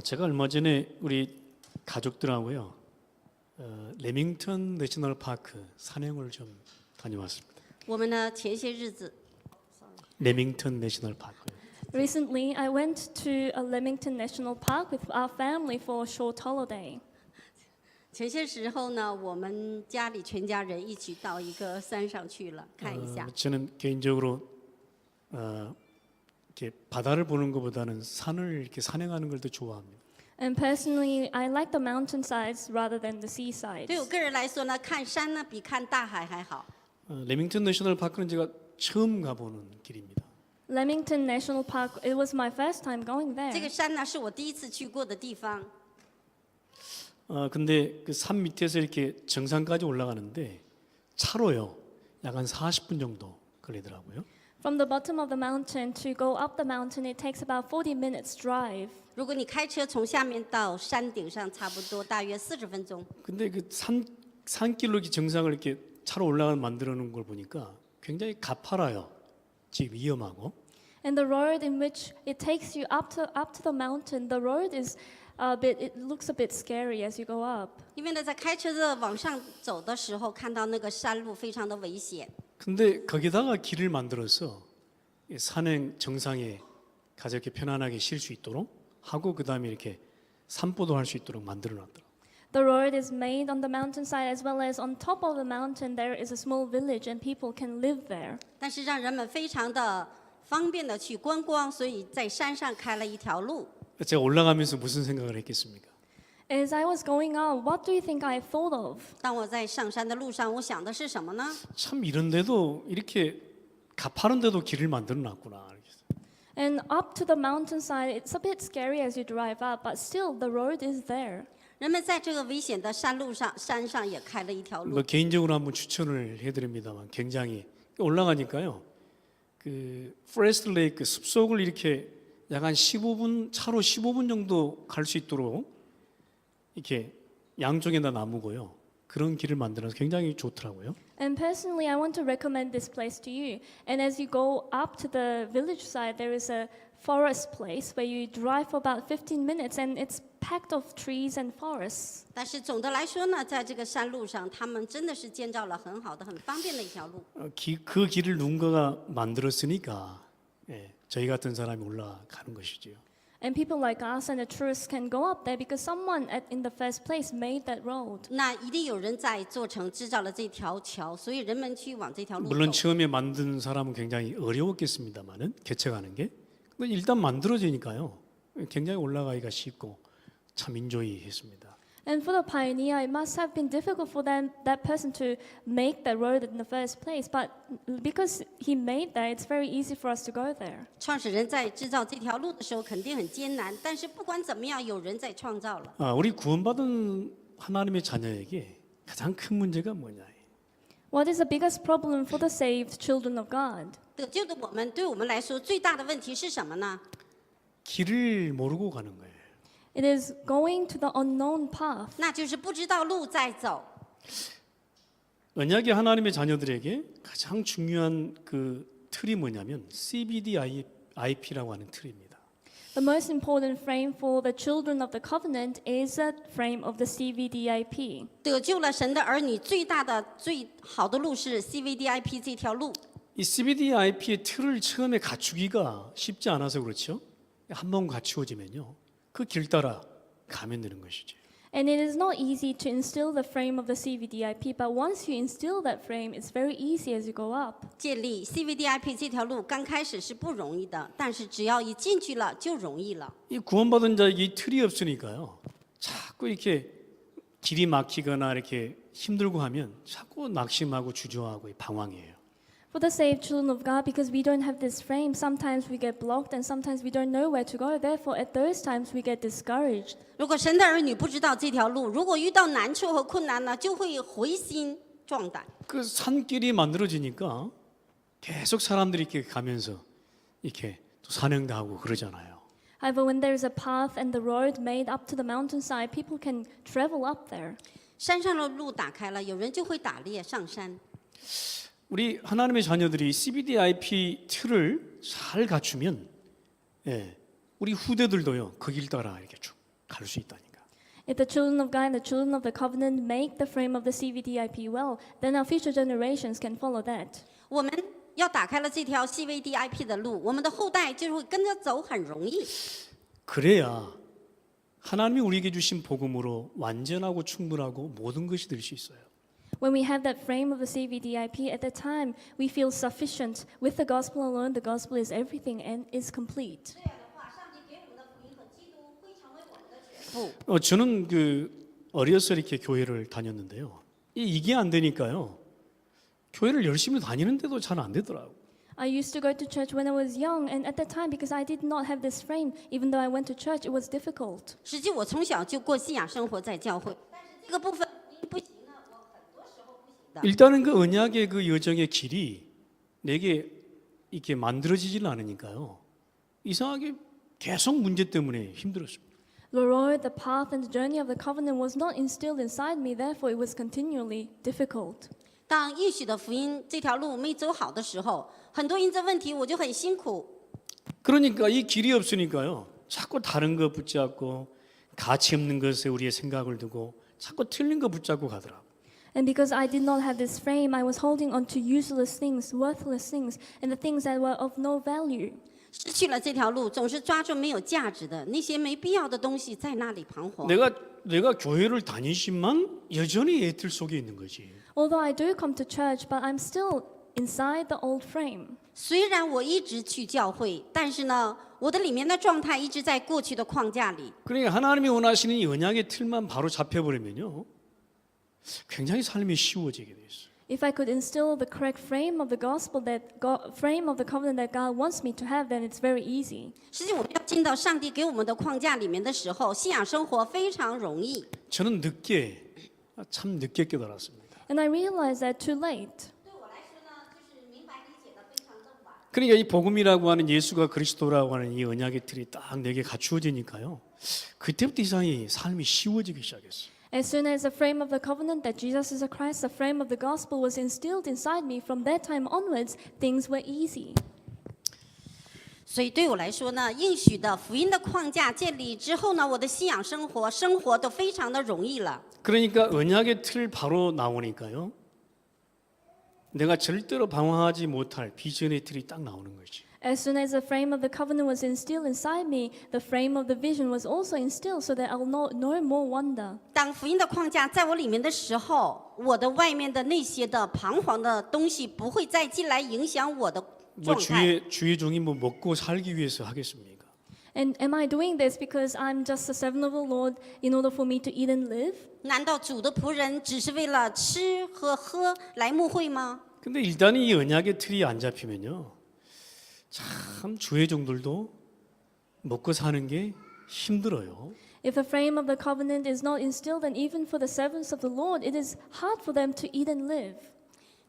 제가 얼마 전에 우리 가족들하고요 레밍턴 내셔널 파크 산행을 좀 다녀왔습니다. 我们呢前些日子 레밍턴 내셔널 파크. Recently, I went to a Leamington National Park with our family for a short holiday. 前些时候呢，我们家里全家人一起到一个山上去了，看一下。 저는 개인적으로 이렇게 바다를 보는 것보다는 산을 이렇게 산행하는 걸 더 좋아합니다. And personally, I like the mountainsides rather than the seasides. 对我个人来说呢，看山呢比看大海还好。 레밍턴 내셔널 파크는 제가 처음 가보는 길입니다. Leamington National Park, it was my first time going 这个 there. 山呢是我第一次去过的地方。 근데 그 산 밑에서 이렇게 정상까지 올라가는데 차로요 약 한 40분 정도 걸리더라고요. From the bottom of the mountain to go up the mountain, it takes about 40 minutes drive. 如果你开车从下面到山顶上，差不多大约40分钟。 근데 그 산길로 이렇게 정상을 이렇게 차로 올라가 만들어 놓은 걸 보니까 굉장히 가파라요. 지금 위험하고. And the road in which it takes you up to the mountain, the road is it looks a bit scary as you go up. 因为呢，在开车的往上走的时候，看到那个山路非常的危险。 근데 거기다가 길을 만들어서 이 산행 정상에 가서 이렇게 편안하게 쉴 수 있도록 하고 그 다음에 이렇게 산보도 할 수 있도록 만들어 놨더라고요. The road is made on the mountainside as well as on top of the mountain there is a small village and people can live there. 但是让人们非常的方便的去观光，所以在山上开了一条路。 제가 올라가면서 무슨 생각을 했겠습니까? As I was going up, what do you think I thought of? 当我在上山的路上，我想的是什么呢？ 참 이런데도 이렇게 가파른데도 길을 만들어 놨구나. And up to the mountainside, it's a bit scary as you drive up, but still the road is there. 人们在这个危险的山路上，山上也开了一条路 뭐 。 개인적으로 한번 추천을 해드립니다만 굉장히 올라가니까요. 그 포레스트 레이크 숲속을 이렇게 약 한 15분 차로 15분 정도 갈 수 있도록 이렇게 양쪽에다 나무고요. 그런 길을 만들어서 굉장히 좋더라고요. And personally, I want to recommend this place to you. And as you go up to the village side, there is a forest place where you drive for about 15 minutes and it's packed of trees and forests. 但是总的来说呢，在这个山路上，他们真的是建造了很好的、很方便的一条路。 그 길을 누군가가 만들었으니까 저희 같은 사람이 올라가는 것이죠. And people like us and the tourists can go up there because someone in the first place made that road. 那一定有人在做成制造了这条桥，所以人们去往这条路 물론 走。 처음에 만든 사람은 굉장히 어려웠겠습니다만은 개척하는 게 근데 일단 만들어지니까요 굉장히 올라가기가 쉽고 참 인조이했습니다. And for the pioneer, it must have been difficult for that person to make that road in the first place. But because he made that, it's very easy for us to go there. 创始人在制造这条路的时候肯定很艰难，但是不管怎么样，有人在创造了。 우리 구원받은 하나님의 자녀에게 가장 큰 문제가 뭐냐? What is the biggest problem for the saved children of God? 得救的我们，对我们来说最大的问题是什么呢？ 길을 모르고 가는 거예요. It is going to the unknown path. 那就是不知道路在走。 언약의 하나님의 자녀들에게 가장 중요한 그 틀이 뭐냐면 CBDIP라고 하는 틀입니다. The most important frame for the children of the covenant is a frame of the CVDIP. 得救了神的儿女，最大的、最好的路是 CVDIP 这条路。 이 CBDIP의 틀을 처음에 갖추기가 쉽지 않아서 그렇죠. 한번 갖추어지면요, 그 길 따라 가면 되는 것이죠. And it is not easy to instill the frame of the CVDIP, but once you instill that frame, it's very easy as you go up. 建立 CVDIP 这条路刚开始是不容易的，但是只要一进去了就容易了。 이 구원받은 자에게 이 틀이 없으니까요, 자꾸 이렇게 길이 막히거나 이렇게 힘들고 하면 자꾸 낙심하고 주저하고 방황해요. For the saved children of God, because we don't have this frame, sometimes we get blocked and sometimes we don't know where to go. Therefore, at those times, we get discouraged. 如果神的儿女不知道这条路，如果遇到难处和困难呢，就会灰心壮胆。 그 산길이 만들어지니까 계속 사람들이 이렇게 가면서 이렇게 또 산행도 하고 그러잖아요. However, when there is a path and the road made up to the mountainside, people can travel up there. 山上的路打开了，有人就会打猎上山。 우리 하나님의 자녀들이 CBDIP 틀을 잘 갖추면 우리 후대들도요 그 길 따라 이렇게 쭉 갈 수 있다니까. If the children of God and the children of the covenant make the frame of the CVDIP well, then our future generations can follow that. 我们要打开了这条 CVDIP 的路，我们的后代就会跟着走，很容易。 그래야 하나님이 우리에게 주신 복음으로 완전하고 충분하고 모든 것이 될 수 있어요. When we have that frame of the CVDIP, at that time we feel sufficient. With the gospel alone, the gospel is everything and is complete. 这样的话，上帝给我们的福音和基督会成为我们的全部。 저는 어려서 이렇게 교회를 다녔는데요. 이게 안 되니까요. 교회를 열심히 다니는데도 잘 안 되더라고. I used to go to church when I was young, and at that time, because I did not have this frame, even though I went to church, it was difficult. 实际我从小就过信仰生活在教会，但是这个部分福音不行呢，我很多时候不行的。 일단은 그 언약의 그 여정의 길이 내게 이렇게 만들어지질 않으니까요. 이상하게 계속 문제 때문에 힘들었습니다. The road, the path, and the journey of the covenant was not instilled inside me, therefore, it was continually difficult. 当应许的福音这条路没走好的时候，很多因这问题我就很辛苦。 그러니까 이 길이 없으니까요. 자꾸 다른 거 붙잡고 가치 없는 것에 우리의 생각을 두고 자꾸 틀린 거 붙잡고 가더라고. And because I did not have this frame, I was holding on to useless things, worthless things, and the things that were of no value. 失去了这条路，总是抓住没有价值的那些没必要的东西，在那里彷徨。 내가 교회를 다니지만 여전히 애틀 속에 있는 거지. Although I do come to church, but I'm still inside the old frame. 虽然我一直去教会，但是呢，我的里面的状态一直在过去的框架里。 그러니까 하나님이 원하시는 이 언약의 틀만 바로 잡혀버리면요. 굉장히 삶이 쉬워지게 돼 있어요. If I could instill the correct frame of the gospel frame of the covenant that God wants me to have, then it's very easy. 实际我们要进到上帝给我们的框架里面的时候，信仰生活非常容易。 저는 참 늦게 깨달았습니다. And I realized that too late. 对我来说呢，就是明白理解的非常的晚。 그러니까 이 복음이라고 하는 예수가 그리스도라고 하는 이 언약의 틀이 딱 내게 갖추어지니까요. 그때부터 이상히 삶이 쉬워지기 시작했어요. As soon as the frame of the covenant that Jesus is a Christ, the frame of the gospel was instilled inside me, from that time onwards, things were easy. 所以对我来说呢，应许的福音的框架建立之后呢，我的信仰生活都非常的容易了。 그러니까 언약의 틀 바로 나오니까요. 내가 절대로 방황하지 못할 비전의 틀이 딱 나오는 거지. As soon as the frame of the covenant was instilled inside me, the frame of the vision was also instilled so that I'll know no more wonder. 当福音的框架在我里面的时候，我的外面的那些的彷徨的东西不会再进来影响我的 뭐 状态。 주의 종이 뭐 먹고 살기 위해서 하겠습니까? And am I doing this because I'm just a servant of the Lord in order for me to eat and live? 难道主的仆人只是为了吃和喝来牧会吗？ 근데 일단 이 언약의 틀이 안 잡히면요. 참 주의 종들도 먹고 사는 게 힘들어요. If the frame of the covenant is not instilled, then even for the servants of the Lord, it is hard for them to eat and live.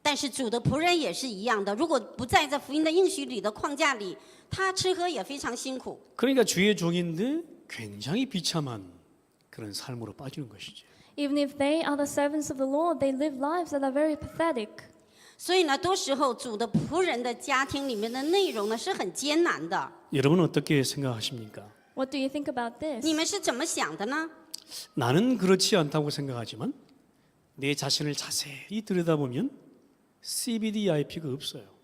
但是主的仆人也是一样的，如果不在这福音的应许里的框架里，他吃喝也非常辛苦。 그러니까 주의 종인데 굉장히 비참한 그런 삶으로 빠지는 것이죠. Even if they are the servants of the Lord, they live lives that are very pathetic. 所以呢，多时候主的仆人的家庭里面的内容呢是很艰难的。 여러분은 어떻게 생각하십니까? What do you think about this? 你们是怎么想的呢？ 나는 그렇지 않다고 생각하지만 내 자신을 자세히 들여다보면 CBDIP가 없어요.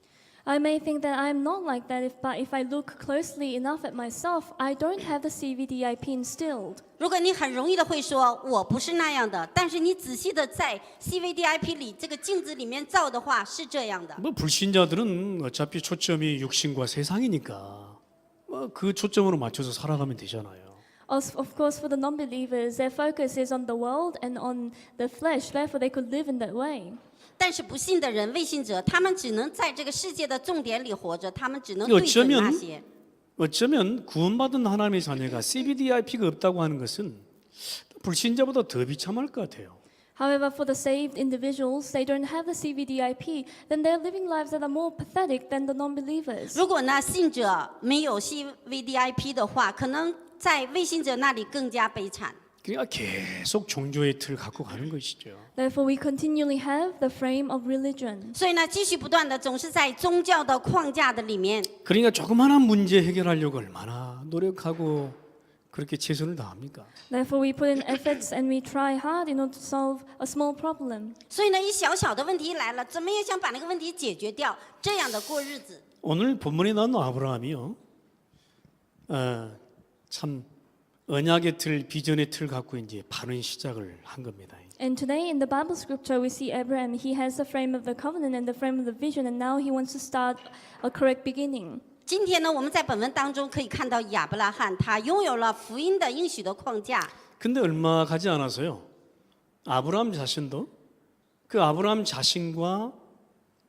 I may think that I'm not like that, but if I look closely enough at myself, I don't have the CVDIP instilled. 如果你很容易的会说我不是那样的，但是你仔细的在 CVDIP 里这个镜子里面照的话是这样的。 뭐 불신자들은 어차피 초점이 육신과 세상이니까 뭐 그 초점으로 맞춰서 살아가면 되잖아요. Of course, for the non-believers, their focus is on the world and on the flesh, therefore they could live in that way. 但是不信的人、未信者，他们只能在这个世界的重点里活着，他们只能对准那些。 어쩌면 구원받은 하나님의 자녀가 CBDIP가 없다고 하는 것은 불신자보다 더 비참할 것 같아요. However, for the saved individuals, they don't have the CVDIP, then they're living lives that are more pathetic than the non-believers. 如果呢信者没有 CVDIP 的话，可能在未信者那里更加悲惨。 그러니까 계속 종교의 틀을 갖고 가는 것이죠. Therefore, we continually have the frame of religion. 所以呢，继续不断的总是在宗教的框架的里面。 그러니까 조그마한 문제 해결하려고 얼마나 노력하고 그렇게 최선을 다합니까? Therefore, we put in efforts and we try hard in order to solve a small problem. 所以呢，一小小的问题来了，怎么也想把那个问题解决掉，这样的过日子。 오늘 본문에 나온 아브라함이요, 참 언약의 틀, 비전의 틀 갖고 이제 바른 시작을 한 겁니다. And today in the Bible scripture, we see Abraham. He has the frame of the covenant and the frame of the vision, and now he wants to start a correct beginning. 今天呢，我们在本文当中可以看到亚伯拉罕，他拥有了福音的应许的框架。 근데 얼마 가지 않아서요, 아브라함 자신도 그 아브라함 자신과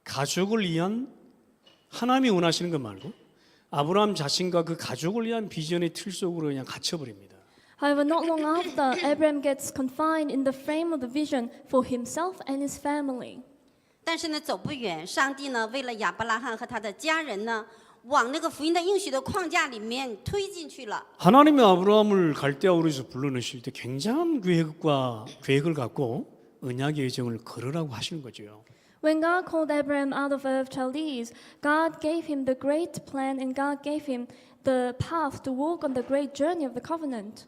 가족을 위한 하나님이 원하시는 것 말고 아브라함 자신과 그 가족을 위한 비전의 틀 속으로 그냥 갇혀버립니다. However, not long after, Abraham gets confined in the frame of the vision for himself and his family. 但是呢，走不远，上帝呢，为了亚伯拉罕和他的家人呢，往那个福音的应许的框架里面推进去了。 하나님이 아브라함을 갈대아우르에서 불러내실 때 굉장한 계획을 갖고 언약의 여정을 걸으라고 하시는 거죠. When God called Abraham out of Ur of Chaldees, God gave him the great plan and God gave him the path to walk on the great journey of the covenant.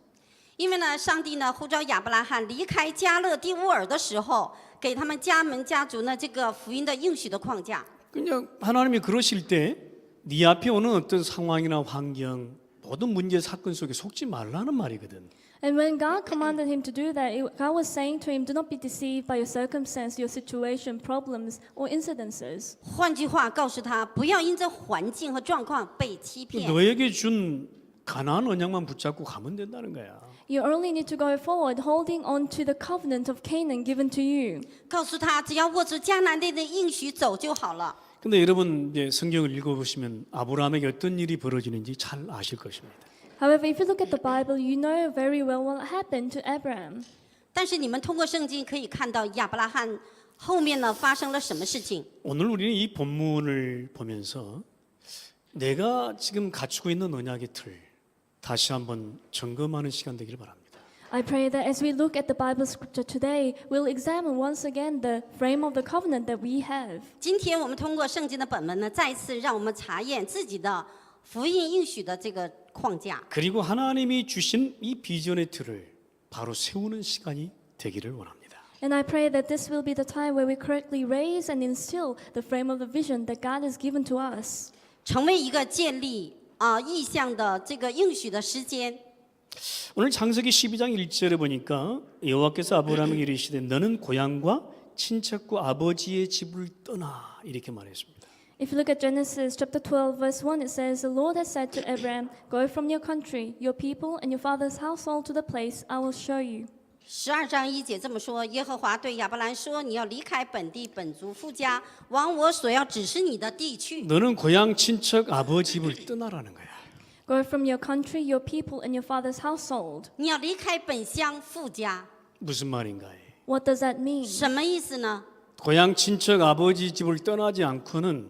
因为呢，上帝呢呼召亚伯拉罕离开加勒地乌尔的时候，给他们家门家族呢这个福音的应许的框架。 그냥 하나님이 그러실 때 네 앞에 오는 어떤 상황이나 환경, 모든 문제 사건 속에 속지 말라는 말이거든. And when God commanded him to do that, God was saying to him, do not be deceived by your circumstance, your situation, problems, or incidences. 换句话，告诉他不要因这环境和状况被欺骗。 너에게 준 가나안 언약만 붙잡고 가면 된다는 거야. You only need to go forward, holding on to the covenant of Canaan given to you. 告诉他只要握住迦南地的应许走就好了。 근데 여러분 이제 성경을 읽어보시면 아브라함에게 어떤 일이 벌어지는지 잘 아실 것입니다. However, if you look at the Bible, you know very well what happened to Abraham. 但是你们通过圣经可以看到亚伯拉罕后面呢发生了什么事情。 오늘 우리는 이 본문을 보면서 내가 지금 갖추고 있는 언약의 틀 다시 한번 점검하는 시간 되기를 바랍니다. I pray that as we look at the Bible scripture today, we'll examine once again the frame of the covenant that we have. 今天我们通过圣经的本文呢，再一次让我们查验自己的福音应许的这个框架。 그리고 하나님이 주신 이 비전의 틀을 바로 세우는 시간이 되기를 원합니다. And I pray that this will be the time where we correctly raise and instill the frame of the vision that God has given to us. 成为一个建立意向的这个应许的时间。 오늘 창세기 12장 1절에 보니까 여호와께서 아브라함에게 이르시되 너는 고향과 친척과 아버지의 집을 떠나 이렇게 말했습니다. If you look at Genesis chapter 12 verse 1, it says, The Lord has said to Abraham, Go from your country, your people, and your father's household to the place I will show you. 12章1节这么说：耶和华对亚伯兰说：“你要离开本地本族父家，往我所要指示你的地去。 너는 고향 친척 아버지 집을 떠나라는 거야. Go from your country, your people, and your father's household. 你要离开本乡父家。 무슨 말인가? What does that mean? 什么意思呢？ 고향 친척 아버지 집을 떠나지 않고는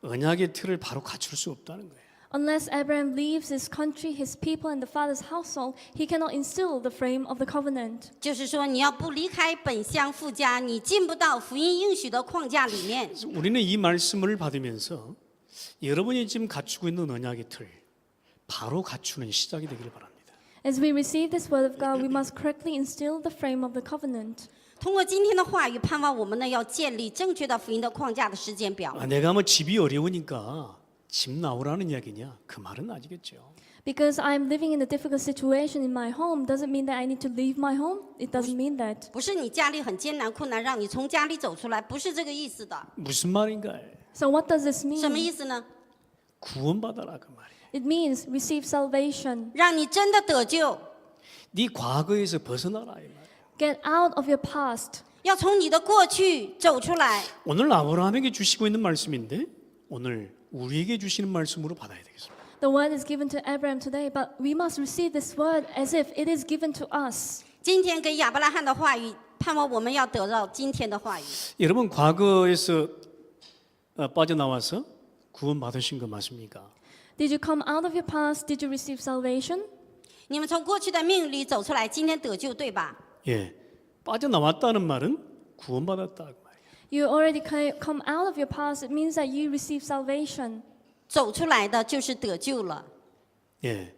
언약의 틀을 바로 갖출 수 없다는 거예요. Unless Abraham leaves his country, his people, and the father's household, he cannot instill the frame of the covenant. 就是说，你要不离开本乡父家，你进不到福音应许的框架里面。 그래서 우리는 이 말씀을 받으면서 여러분이 지금 갖추고 있는 언약의 틀 바로 갖추는 시작이 되기를 바랍니다. As we receive this word of God, we must correctly instill the frame of the covenant. 通过今天的话语，盼望我们呢要建立正确的福音的框架的时间表。 내가 뭐 집이 어려우니까 집 나오라는 이야기냐? 그 말은 아니겠죠. Because I'm living in a difficult situation in my home doesn't mean that I need to leave my home. It doesn't mean that. 不是你家里很艰难困难，让你从家里走出来，不是这个意思的。 무슨 말인가? So what does this 什么意 mean? 思呢？ 구원받아라 그 말이에요. It means receive salvation. 让你真的得救， 네 과거에서 벗어나라 이 말이에요. Get out of your past. 要从你的过去走出来。 오늘 아브라함에게 주시고 있는 말씀인데 오늘 우리에게 주시는 말씀으로 받아야 되겠습니다. The word is given to Abraham today, but we must receive this word as if it is given to us. 今天给亚伯拉罕的话语，盼望我们要得到今天的话语。 여러분 과거에서 빠져나와서 구원 받으신 거 맞습니까? Did you come out of your past? Did you receive salvation? 你们从过去的命里走出来，今天得救，对吧？ 예, 빠져나왔다는 말은 구원받았다 그 말이에요. You already come out of your past. It means that you receive salvation. 走出来的就是得救了。 예,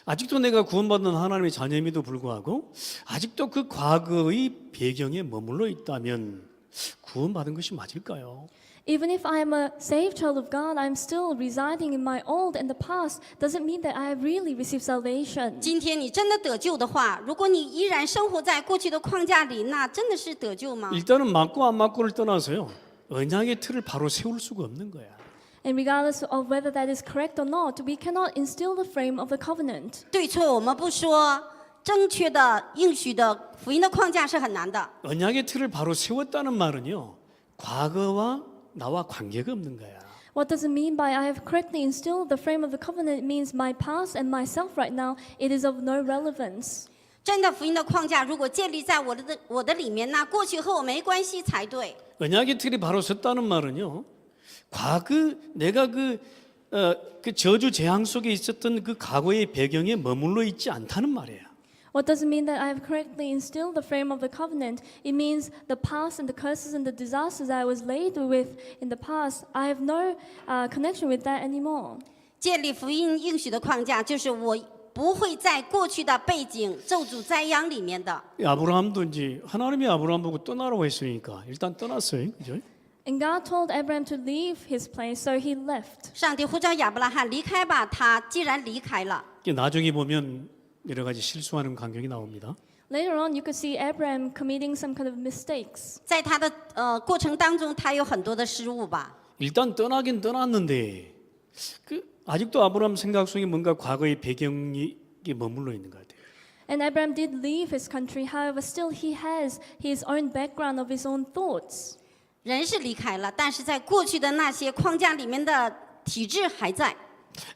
아직도 내가 구원받는 하나님의 자녀임에도 불구하고 아직도 그 과거의 배경에 머물러 있다면 구원받은 것이 맞을까요? Even if I am a saved child of God, I'm still residing in my old and the past. Doesn't mean that I have really received salvation. 今天你真的得救的话，如果你依然生活在过去的框架里，那真的是得救吗？ 일단은 맞고 안 맞고를 떠나서요. 언약의 틀을 바로 세울 수가 없는 거야. And regardless of whether that is correct or not, we cannot instill the frame of the covenant. 对错我们不说，正确的应许的福音的框架是很难的。 언약의 틀을 바로 세웠다는 말은요. 과거와 나와 관계가 없는 거야. What does it mean by I have correctly instilled the frame of the covenant? It means my past and myself right now, it is of no relevance. 真的福音的框架如果建立在我的里面，那过去和我没关系才对。 언약의 틀이 바로 섰다는 말은요. 과거 내가 그 저주 재앙 속에 있었던 그 과거의 배경에 머물러 있지 않다는 말이에요. What does it mean that I have correctly instilled the frame of the covenant? It means the past and the curses and the disasters I was laid with in the past, I have no connection with that anymore. 建立福音应许的框架，就是我不会在过去的背景咒诅灾殃里面的。 아브라함도 이제 하나님이 아브라함 보고 떠나라고 했으니까 일단 떠났어요. 그죠? And God told Abraham to leave his place, so he left. 上帝呼召亚伯拉罕离开吧，他既然离开了， 나중에 보면 여러 가지 실수하는 광경이 나옵니다. Later on, you could see Abraham committing some kind of mistakes. 在他的过程当中，他有很多的失误吧。 일단 떠나긴 떠났는데 아직도 아브라함 생각 속에 뭔가 과거의 배경이 머물러 있는 것 같아요. And Abraham did leave his country, however, still he has his own background of his own thoughts. 人是离开了，但是在过去的那些框架里面的体制还在。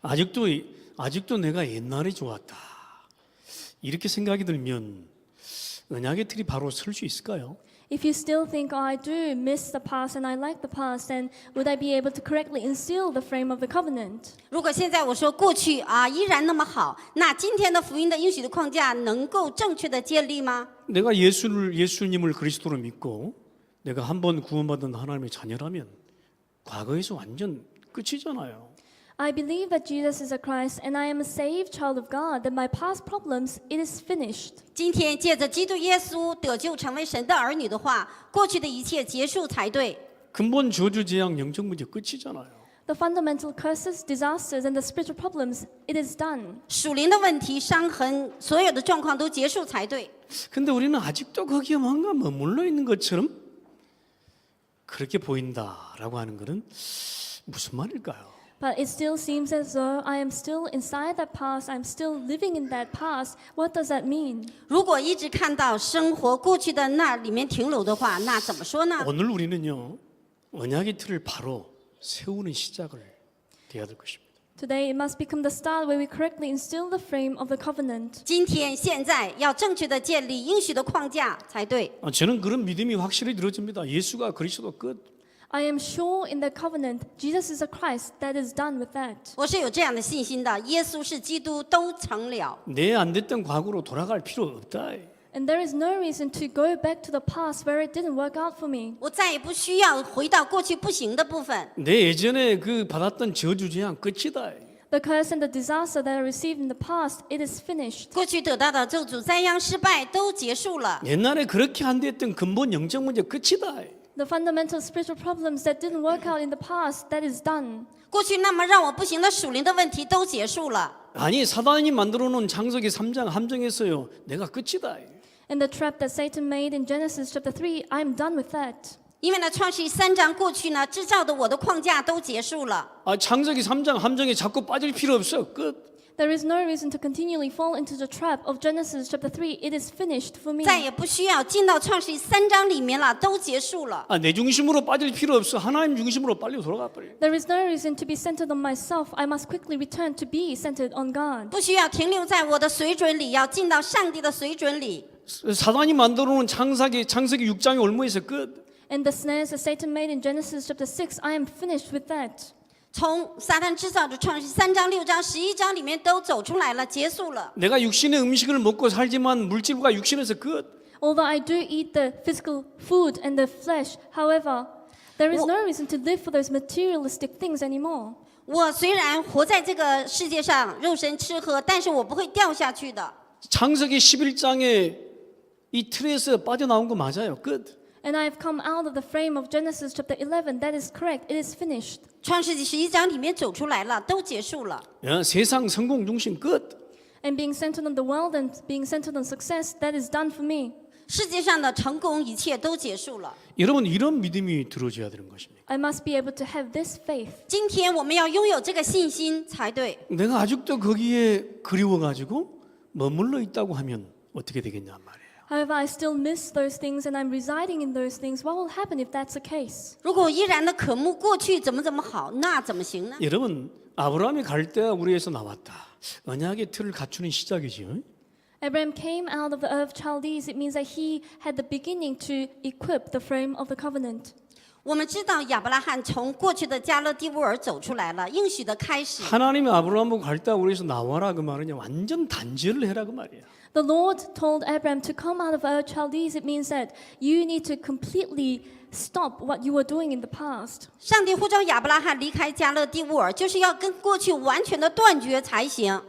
아직도 내가 옛날이 좋았다. 이렇게 생각이 들면 언약의 틀이 바로 설 수 있을까요? If you still think, oh, I do miss the past and I like the past, then would I be able to correctly instill the frame of the covenant? 如果现在我说过去依然那么好，那今天的福音的应许的框架能够正确的建立吗？ 내가 예수님을 그리스도로 믿고 내가 한번 구원받은 하나님의 자녀라면 과거에서 완전 끝이잖아요. I believe that Jesus is a Christ and I am a saved child of God, that my past problems, it is finished. 今天借着基督耶稣得救成为神的儿女的话，过去的一切结束才对。 근본 저주 재앙 영적 문제 끝이잖아요. The fundamental curses, disasters, and the spiritual problems, it is done. 属灵的问题、伤痕，所有的状况都结束才对。 근데 우리는 아직도 거기에 뭔가 머물러 있는 것처럼 그렇게 보인다라고 하는 것은 무슨 말일까요? But it still seems as though I am still inside that past, I'm still living in that past. What does that mean? 如果一直看到生活过去的那里面停留的话，那怎么说呢？ 오늘 우리는요 언약의 틀을 바로 세우는 시작을 해야 될 것입니다. Today, it must become the start where we correctly instill the frame of the covenant. 今天现在要正确的建立应许的框架才对。 저는 그런 믿음이 확실히 들어집니다. 예수가 그리스도 끝. I am sure in the covenant, Jesus is a Christ, that is done with that. 我是有这样的信心的，耶稣是基督，都成了。 내 안 됐던 과거로 돌아갈 필요 없다. And there is no reason to go back to the past where it didn't work out for me. 我再也不需要回到过去不行的部分。 내 예전에 그 받았던 저주 재앙 끝이다. The curse and the disaster that I received in the past, it is finished. 过去得到的咒诅、灾殃、失败都结束了。 옛날에 그렇게 안 됐던 근본 영적 문제 끝이다. The fundamental spiritual problems that didn't work out in the past, that is done. 过去那么让我不行的属灵的问题都结束了。 아니 사단이 만들어 놓은 창세기 3장 함정에서요. 내가 끝이다. And the trap that Satan made in Genesis chapter 3, I'm done with that. 因为呢，创世3章过去呢制造的我的框架都结束了。 창세기 3장 함정에 자꾸 빠질 필요 없어. 끝. There is no reason to continually fall into the trap of Genesis chapter 3. It is finished for me. 再也不需要进到创世3章里面了，都结束了。 내 중심으로 빠질 필요 없어. 하나님 중심으로 빨리 돌아가 버려. There is no reason to be centered on myself. I must quickly return to be centered on God. 不需要停留在我的水准里，要进到上帝的水准里。 사단이 만들어 놓은 창세기 6장의 올무에서 끝. And the snares that Satan made in Genesis chapter 6, I am finished with that. 从撒旦制造的创世3章、6章、11章里面都走出来了，结束了。 내가 육신의 음식을 먹고 살지만 물질과 육신에서 끝. Although I do eat the physical food and the flesh, however, there is no reason to live for those materialistic things anymore. 我虽然活在这个世界上，肉身吃喝，但是我不会掉下去的。 창세기 11장에 이 틀에서 빠져나온 거 맞아요. 끝. And I have come out of the frame of Genesis chapter 11. That is correct. It is finished. 创世纪11章里面走出来了，都结束了。 세상 성공 중심 끝. And being centered on the world and being centered on success, that is done for me. 世界上的成功一切都结束了。 여러분 이런 믿음이 들어줘야 되는 것입니다. I must be able to have this faith. 今天我们要拥有这个信心才对。 내가 아직도 거기에 그리워가지고 머물러 있다고 하면 어떻게 되겠냐 말이에요. However, I still miss those things and I'm residing in those things. What will happen if that's the case? 如果我依然的渴慕过去怎么好，那怎么行呢？ 여러분 아브라함이 갈 때가 우리에서 나왔다. 언약의 틀을 갖추는 시작이죠. Abraham came out of the earth Chaldees. It means that he had the beginning to equip the frame of the covenant. 我们知道亚伯拉罕从过去的加勒底乌尔走出来了，应许的开始。 하나님이 아브라함을 갈 때 우리에서 나와라 그 말은 완전 단죄를 해라 그 말이야. The Lord told Abraham to come out of Ur Chaldees. It means that you need to completely stop what you were doing in the past. 上帝呼召亚伯拉罕离开加勒底乌尔，就是要跟过去完全的断绝才行。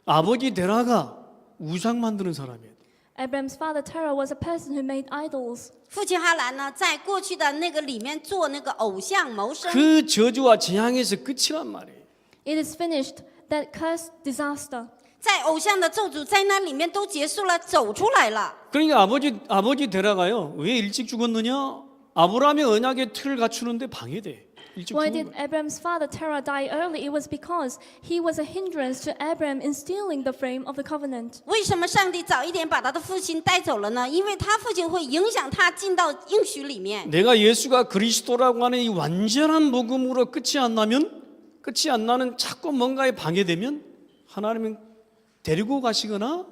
아버지 데라가 우상 만드는 사람이에요. Abraham's father Terah was a person who made idols. 父亲哈兰呢，在过去的那个里面做那个偶像谋生， 그 저주와 재앙에서 끝이란 말이에요. It is finished. That cursed disaster. 在偶像的咒诅在那里面都结束了，走出来了。 그러니까 아버지 데라가요. 왜 일찍 죽었느냐? 아브라함의 언약의 틀을 갖추는데 방해돼. 일찍 Why 죽은 did 거예요. Abraham's father Terah die early? It was because he was a hindrance to Abraham instilling the frame of the covenant. 为什么上帝早一点把他的父亲带走了呢？因为他父亲会影响他进到应许里面。 내가 예수가 그리스도라고 하는 이 완전한 복음으로 끝이 안 나는 자꾸 뭔가에 방해되면 하나님은 데리고 가시거나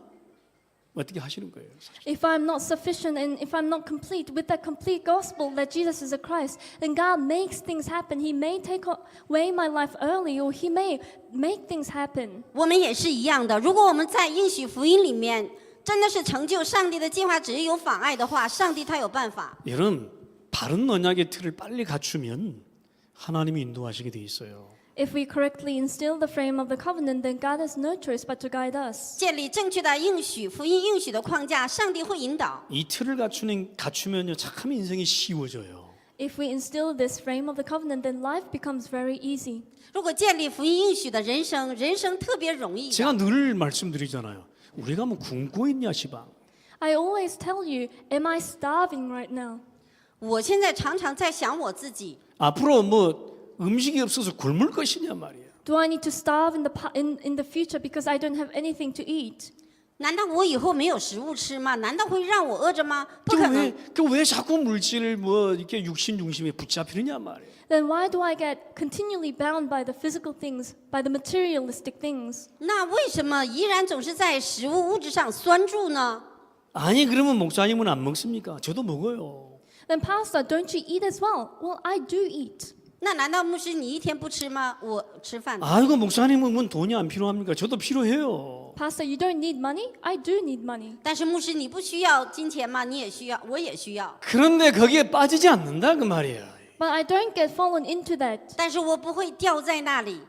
어떻게 하시는 거예요. If I'm not sufficient and if I'm not complete with that complete gospel that Jesus is the Christ, then God makes things happen. He may take away my life early or He may make things happen. 我们也是一样的。如果我们在应许福音里面真的是成就上帝的计划，只是有妨碍的话，上帝他有办法。 여러분 바른 언약의 틀을 빨리 갖추면 하나님이 인도하시게 돼 있어요. If we correctly instill the frame of the covenant, then God has no choice but to guide us. 建立正确的应许福音应许的框架，上帝会引导。 이 틀을 갖추면요 참 인생이 쉬워져요. If we instill this frame of the covenant, then life becomes very easy. 如果建立福音应许的人生，人生特别容易的。 제가 늘 말씀드리잖아요. 우리가 뭐 굶고 있냐 시방. I always tell you, am I starving right now? 我现在常常在想我自己， 앞으로 뭐 음식이 없어서 굶을 것이냐 말이에요. Do I need to starve in the future because I don't have anything to eat? 难道我以后没有食物吃吗？难道会让我饿着吗？不可能。 왜 자꾸 물질 뭐 이렇게 육신 중심에 붙잡히느냐 말이에요. Then why do I get continually bound by the physical things, by the materialistic things? 那为什么依然总是在食物物质上拴住呢？ 아니 그러면 목사님은 안 먹습니까? 저도 먹어요. Then pastor, don't you eat as well? Well, I do eat. 那难道牧师你一天不吃吗？我吃饭。 아이고 목사님은 뭔 돈이 안 필요합니까? 저도 필요해요. Pastor, you don't need money? I do need money. 但是牧师你不需要金钱吗？你也需要，我也需要。 그런데 거기에 빠지지 않는다 그 말이에요. But I don't get fallen into that. 但是我不会掉在那里。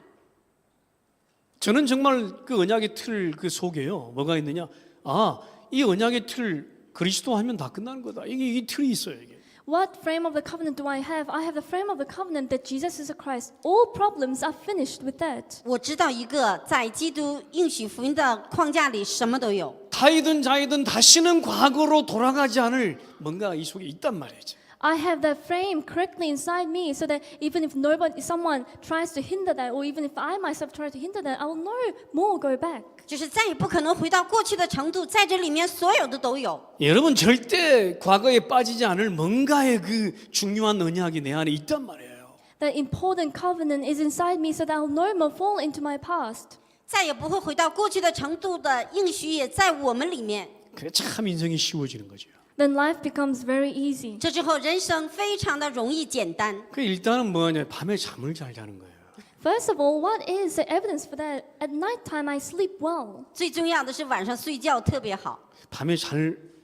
저는 정말 그 언약의 틀 그 속에요. 뭐가 있느냐? 아, 이 언약의 틀 그리스도 하면 다 끝나는 거다. 이게 이 틀이 있어요. 이게. What frame of the covenant do I have? I have the frame of the covenant that Jesus is a Christ. All problems are finished with that. 我知道一个在基督应许福音的框架里什么都有。 타이든 자이든 다시는 과거로 돌아가지 않을 뭔가 이 속에 있단 말이죠. I have that frame correctly inside me so that even if someone tries to hinder that, or even if I myself try to hinder that, I will no more go back. 就是再也不可能回到过去的程度，在这里面所有的都有。 여러분 절대 과거에 빠지지 않을 뭔가의 그 중요한 언약이 내 안에 있단 말이에요. That important covenant is inside me so that I will no more fall into my past. 再也不会回到过去的程度的应许也在我们里面。 그래 참 인생이 쉬워지는 거죠. Then life becomes very easy. 这之后人生非常的容易简单。 그 일단은 뭐냐 밤에 잠을 잘 자는 거예요. First of all, what is the evidence for that? At nighttime, I sleep well. 最重要的是晚上睡觉特别好。 밤에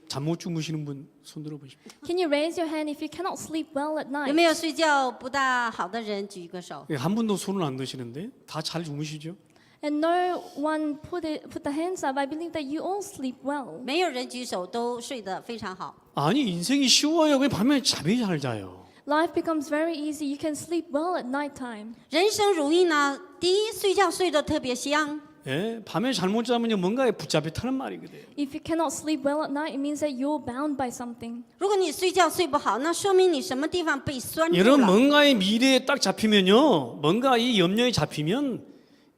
잠 못 주무시는 분 손 들어 보십시오. Can you raise your hand if you cannot sleep well at 有 night? 没有睡觉不大好的人举一个手？ 한 분도 손을 안 드시는데 다 잘 주무시죠? And no one put the hands up. I believe that you all sleep well. 没有人举手，都睡得非常好。 아니 인생이 쉬워요. 왜 밤에 잠이 잘 자요? Life becomes very easy. You can sleep well at nighttime. 人生如意呢，第一，睡觉睡得特别香。 예, 밤에 잘못 자면요 뭔가에 붙잡혔다는 말이거든요. If you cannot sleep well at night, it means that you're bound by something. 如果你睡觉睡不好，那说明你什么地方被拴住 여러분 了。 뭔가의 미래에 딱 잡히면요, 뭔가 이 염려에 잡히면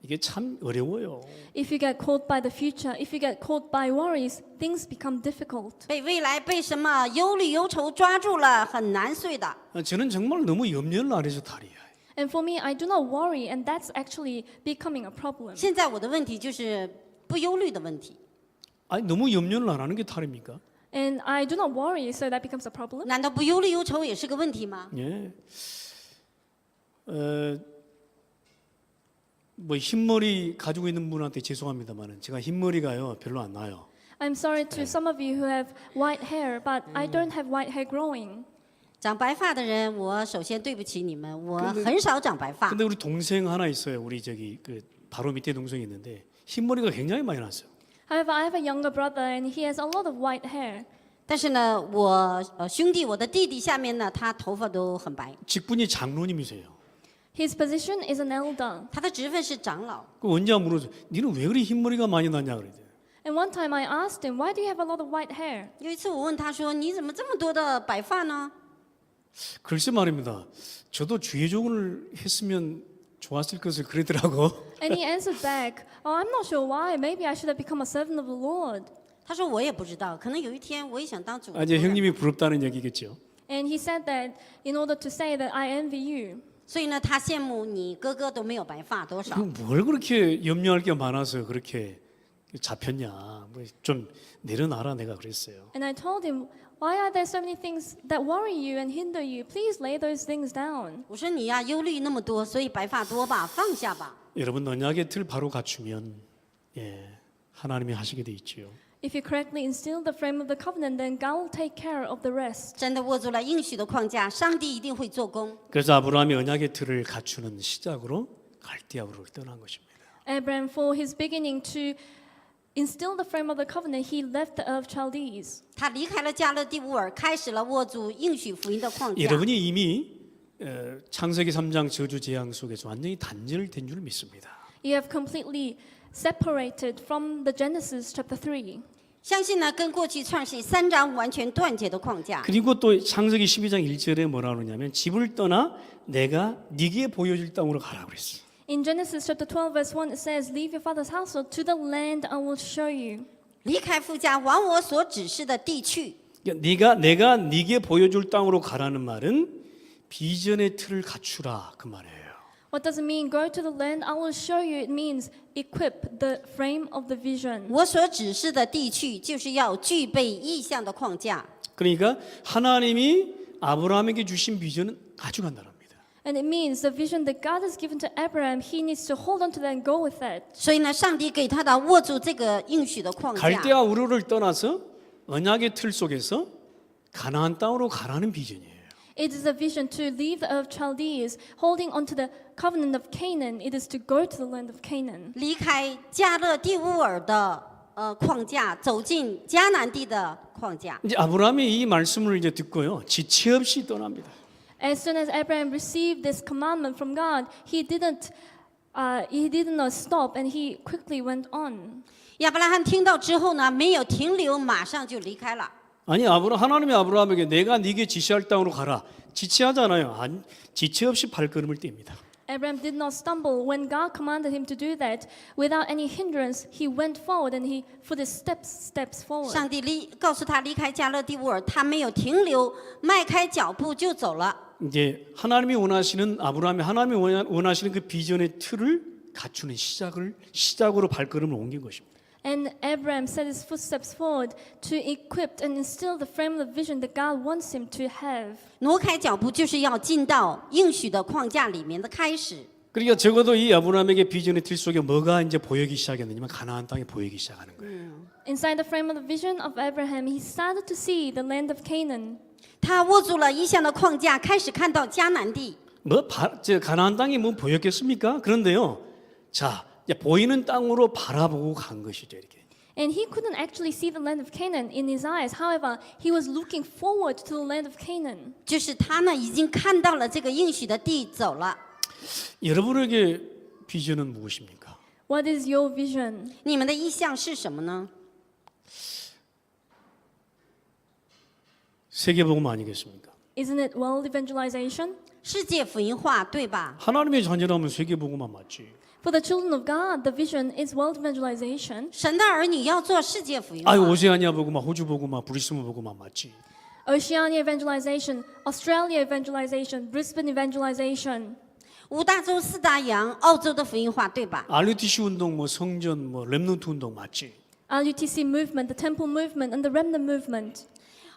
이게 참 어려워요. If you get caught by the future, if you get caught by worries, things become difficult. 被未来被什么忧虑忧愁抓住了，很难睡的。 저는 정말 너무 염려를 안 해서 탈이야. And for me, I do not worry, and that's actually becoming a problem. 现在我的问题就是不忧虑的问题。 아니 너무 염려를 안 하는 게 탈입니까? And I do not worry, so that becomes a problem. 难道不忧虑忧愁也是个问题吗？ 예. 뭐 흰머리 가지고 있는 분한테 죄송합니다만은 제가 흰머리가요 별로 안 나요. I'm sorry to some of you who have white hair, but I don't have white hair growing. 长白发的人，我首先对不起你们，我很少长白发。 근데 우리 동생 하나 있어요. 우리 저기 그 바로 밑에 동생이 있는데 흰머리가 굉장히 많이 났어요. However, I have a younger brother, and he has a lot of white hair. 但是呢，我兄弟，我的弟弟下面呢，他头发都很白， 직분이 장로님이세요. His position is an elder. 他的职分是长老。 그 언제 물어서 니는 왜 그리 흰머리가 많이 났냐 그랬더니 And one time I asked him, why do you have a lot of white hair? 有一次我问他说：“你怎么这么多的白发呢 글쎄 말입니다. 저도 주의종을 했으면 좋았을 것을 그러더라고. And he answered back, oh, I'm not sure why. Maybe I should have become a servant of the Lord. ？”他说：“我也不知道，可能有一天我也想当主。” 아, 이제 형님이 부럽다는 얘기겠죠. And he said that in order to say that I envy you. 所以呢，他羡慕你哥哥都没有白发多少。 뭘 그렇게 염려할 게 많아서 그렇게 잡혔냐. 뭐 좀 내려놔라 내가 그랬어요. And I told him, why are there so many things that worry you and hinder you? Please lay those things down. 我说你呀，忧虑那么多，所以白发多吧，放下吧。 여러분 언약의 틀 바로 갖추면 예, 하나님이 하시게 돼 있지요. If you correctly instill the frame of the covenant, then God will take care of the rest. 真的握住了应许的框架，上帝一定会做工。 그래서 아브라함이 언약의 틀을 갖추는 시작으로 갈대아우를 떠난 것입니다. Abraham, for his beginning to instill the frame of the covenant, he left the earth Chaldees. 他离开了加勒第乌尔，开始了握住应许福音的框架。 여러분이 이미 창세기 3장 저주 재앙 속에서 완전히 단절된 줄 믿습니다. You have completely separated from the Genesis chapter 3. 相信呢，跟过去创世3章完全断绝的框架。 그리고 또 창세기 12장 1절에 뭐라 그러냐면 집을 떠나 내가 네게 보여줄 땅으로 가라 그랬어. In Genesis chapter 12, verse 1, it says, leave your father's household to the land I will show you. 离开父家，往我所指示的地去。 내가 네게 보여줄 땅으로 가라는 말은 비전의 틀을 갖추라 그 말이에요. What does it mean? Go to the land I will show you. It means equip the frame of the vision. 我所指示的地去，就是要具备意象的框架。 그러니까 하나님이 아브라함에게 주신 비전은 가져간다는 겁니다. And it means the vision that God has given to Abraham, he needs to hold on to that and go with that. 所以呢，上帝给他的握住这个应许的框架。 갈대아 우르를 떠나서 언약의 틀 속에서 가나안 땅으로 가라는 비전이에요. It is a vision to leave the earth Chaldees, holding on to the covenant of Canaan. It is to go to the land of Canaan. 离开加勒第乌尔的框架，走进迦南地的框架。 이제 아브라함이 이 말씀을 이제 듣고요 지체 없이 떠납니다. As soon as Abraham received this commandment from God, he didn't stop, and he quickly went on. 亚伯拉罕听到之后呢，没有停留，马上就离开了。 아니 하나님이 아브라함에게 내가 네게 지시할 땅으로 가라 지체하잖아요. 아니, 지체 없이 발걸음을 뗍니다. Abraham did not stumble when God commanded him to do that. Without any hindrance, he went forward and he put his steps forward. 上帝告诉他离开加勒第乌尔，他没有停留，迈开脚步就走了。 이제 하나님이 원하시는 그 비전의 틀을 갖추는 시작으로 발걸음을 옮긴 것입니다. And Abraham set his footsteps forward to equip and instill the frame of the vision that God wants him to have. 挪开脚步，就是要进到应许的框架里面的开始。 그러니까 적어도 이 아브라함에게 비전의 틀 속에 뭐가 이제 보이기 시작했느냐면 가나안 땅이 보이기 시작하는 거예요. Inside the frame of the vision of Abraham, he started to see the land of Canaan. 他握住了异象的框架，开始看到迦南地。 저 가나안 땅이 뭐 보였겠습니까? 그런데요, 자 이제 보이는 땅으로 바라보고 간 것이죠 이렇게. And he couldn't actually see the land of Canaan in his eyes. However, he was looking forward to the land of Canaan. 就是他呢，已经看到了这个应许的地走了。 여러분에게 비전은 무엇입니까? What is your vision? 你们的意向是什么呢？ 세계복음 아니겠습니까? Isn't it world evangelization? 世界福音化，对吧？ 하나님의 자녀라면 세계복음만 맞지. For the children of God, the vision is world evangelization. 神的儿女要做世界福音化。 아유 오세아니아 복음만, 호주 복음만, 브리스번 복음만 맞지. Oceania evangelization, Australia evangelization, Brisbane evangelization. 五大洲四大洋，澳洲的福音化，对吧？ RUTC 운동, 뭐 성전, 뭐 렘넌트 운동 맞지. RUTC movement, the temple movement, and the remnant movement.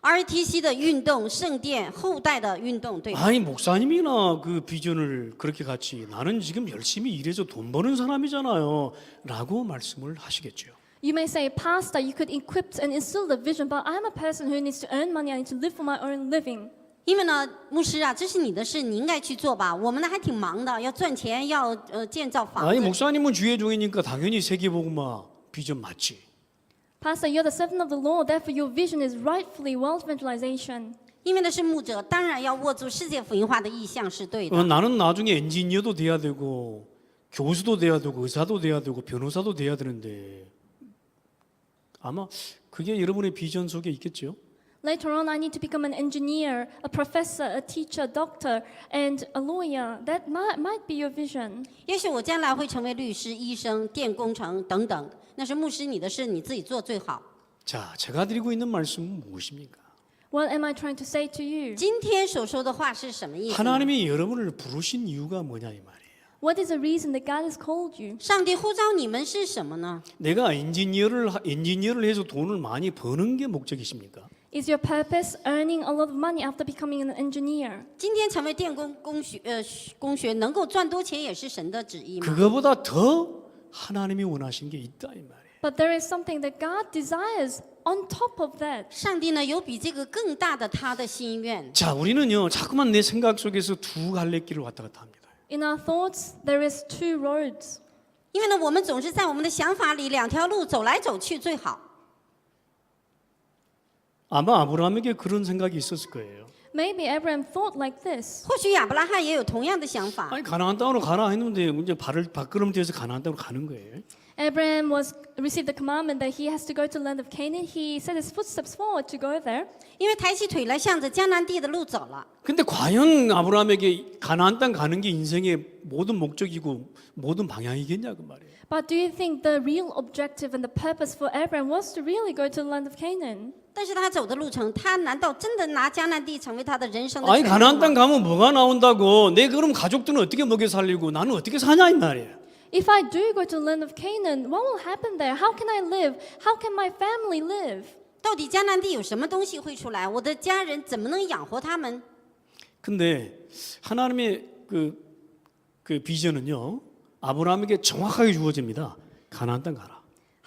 RTC 的运动、圣殿后代的运动，对吧？ 아니 목사님이나 그 비전을 그렇게 같이 나는 지금 열심히 일해서 돈 버는 사람이잖아요 라고 말씀을 하시겠죠. You may say, Pastor, you could equip and instill the vision, but I'm a person who needs to earn money. I need to live for my own living. 因为呢，牧师啊，这是你的事，你应该去做吧。我们呢还挺忙的，要赚钱，要建造房 아니 子。 목사님은 주의 종이니까 당연히 세계복음화 비전 맞지. Pastor, you're the servant of the Lord, therefore your vision is rightfully world evangelization. 因为呢是牧者，当然要握住世界福音化的意向是对的。 나는 나중에 엔지니어도 돼야 되고 교수도 돼야 되고 의사도 돼야 되고 변호사도 돼야 되는데 아마 그게 여러분의 비전 속에 있겠죠. Later on, I need to become an engineer, a professor, a teacher, doctor, and a lawyer. That might be your vision. 也许我将来会成为律师、医生、电工程等等，那是牧师你的事，你自己做最好。 자, 제가 드리고 있는 말씀은 무엇입니까? What am I trying to say to you? 今天所说的话是什么意思呢？ 하나님이 여러분을 부르신 이유가 뭐냐 이 말이에요. What is the reason that God has called you? 上帝呼召你们是什么呢？ 내가 엔지니어를 해서 돈을 많이 버는 게 목적이십니까? Is your purpose earning a lot of money after becoming an engineer? 今天成为电工学能够赚多钱也是神的旨意吗？ 그거보다 더 하나님이 원하신 게 있다 이 말이에요. But there is something that God desires on top of that. 上帝呢有比这个更大的他的心愿。 자, 우리는요 자꾸만 내 생각 속에서 두 갈래길을 왔다 갔다 합니다. In our thoughts, there is two roads. 因为呢，我们总是在我们的想法里两条路走来走去最好。 아마 아브라함에게 그런 생각이 있었을 거예요. Maybe Abraham thought like this. 或许亚伯拉罕也有同样的想法。 아니 가나안 땅으로 가라 했는데 이제 발걸음 뛰어서 가나안 땅으로 가는 거예요. Abraham received the commandment that he has to go to the land of Canaan. He set his footsteps forward to go there. 因为抬起腿来，向着迦南地的路走了。 근데 과연 아브라함에게 가나안 땅 가는 게 인생의 모든 목적이고 모든 방향이겠냐 그 말이에요. But do you think the real objective and the purpose for Abraham was to really go to the land of Canaan? 但是他走的路程，他难道真的拿迦南地成为他的人生的 아니 全部 가나안 땅 吗？ 가면 뭐가 나온다고? 내 그럼 가족들은 어떻게 먹여 살리고 나는 어떻게 사냐 이 말이에요. If I do go to the land of Canaan, what will happen there? How can I live? How can my family live? 到底迦南地有什么东西会出来？我的家人怎么能养活他们？ 근데 하나님의 그 비전은요 아브라함에게 정확하게 주어집니다. 가나안 땅 가라.